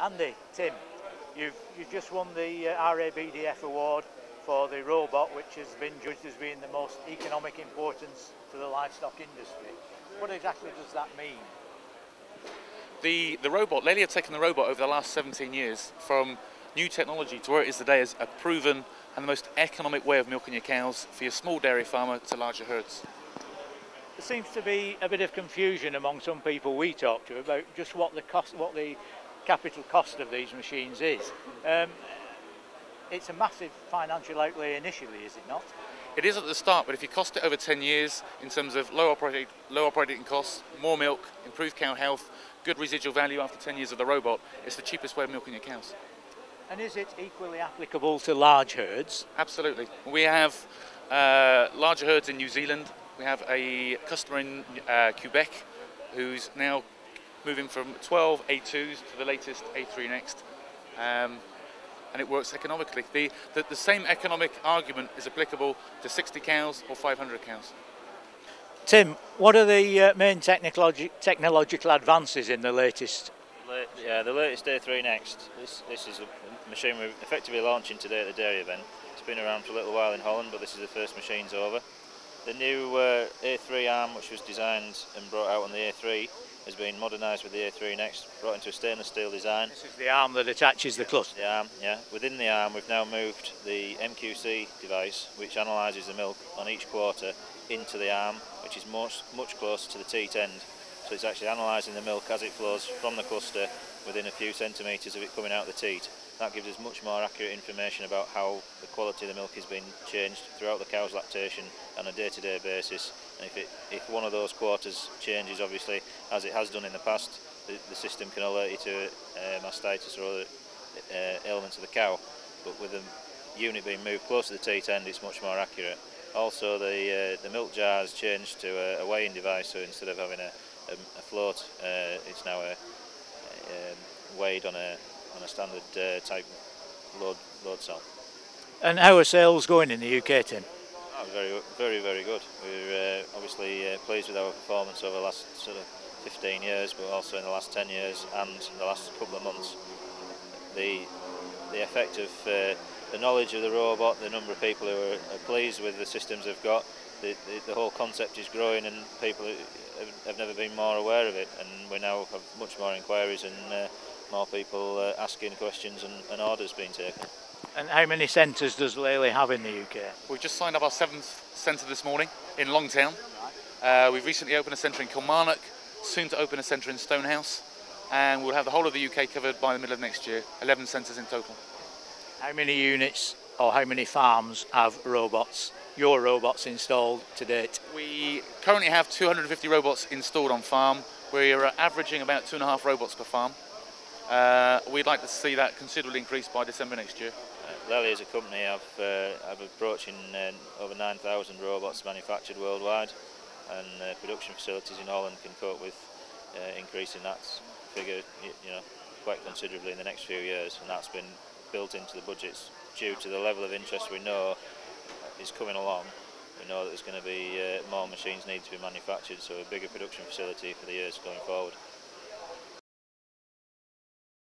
Andy, Tim, you've just won the RABDF award for the robot, which has been judged as being the most economic importance to the livestock industry. What exactly does that mean? The robot, Lely have taken the robot over the last 17 years from new technology to where it is today as a proven and the most economic way of milking your cows for your small dairy farmer to larger herds. There seems to be a bit of confusion among some people we talk to about just what the capital cost of these machines is. It's a massive financial outlay initially, is it not? It is at the start, but if you cost it over 10 years in terms of low operating costs, more milk, improved cow health, good residual value after 10 years of the robot, it's the cheapest way of milking your cows. And is it equally applicable to large herds? Absolutely. We have larger herds in New Zealand. We have a customer in Quebec who's now moving from 12 A2s to the latest A3 Next. And it works economically. The same economic argument is applicable to 60 cows or 500 cows. Tim, what are the main technological advances in the latest? The latest A3 Next. This is a machine we're effectively launching today at the dairy event. It's been around for a little while in Holland, but this is the first machine's over. The new A3 arm, which was designed and brought out on the A3, has been modernised with the A3 Next, brought into a stainless steel design. This is the arm that attaches the cluster? The arm, yeah. Within the arm we've now moved the MQC device, which analyses the milk on each quarter, into the arm, which is much closer to the teat end. So it's actually analysing the milk as it flows from the cluster within a few centimetres of it coming out of the teat. That gives us much more accurate information about how the quality of the milk is being changed throughout the cow's lactation on a day-to-day basis. And if one of those quarters changes, obviously, as it has done in the past, the system can alert you to mastitis or other ailments of the cow. But with the unit being moved close to the teat end, it's much more accurate. Also, the milk jar has changed to a weighing device, so instead of having a float, it's now weighed on a standard type load cell. And how are sales going in the UK, Tim? Very good. We're obviously pleased with our performance over the last sort of 15 years, but also in the last 10 years and the last couple of months. The effect of the knowledge of the robot, the number of people who are pleased with the systems they've got, the whole concept is growing, and people have never been more aware of it, and we now have much more inquiries and more people asking questions and orders being taken. And how many centres does Lely have in the UK? We've just signed up our 7th centre this morning in Longtown. We've recently opened a centre in Kilmarnock, soon to open a centre in Stonehouse, and we'll have the whole of the UK covered by the middle of next year, 11 centres in total. How many units or how many farms have your robots installed to date? We currently have 250 robots installed on farm. We're averaging about 2.5 robots per farm. We'd like to see that considerably increased by December next year. Lely as a company have approaching over 9,000 robots manufactured worldwide, and production facilities in Holland can cope with increasing that figure quite considerably in the next few years, and that's been built into the budgets due to the level of interest we know is coming along. We know that there's going to be more machines need to be manufactured, so a bigger production facility for the years going forward.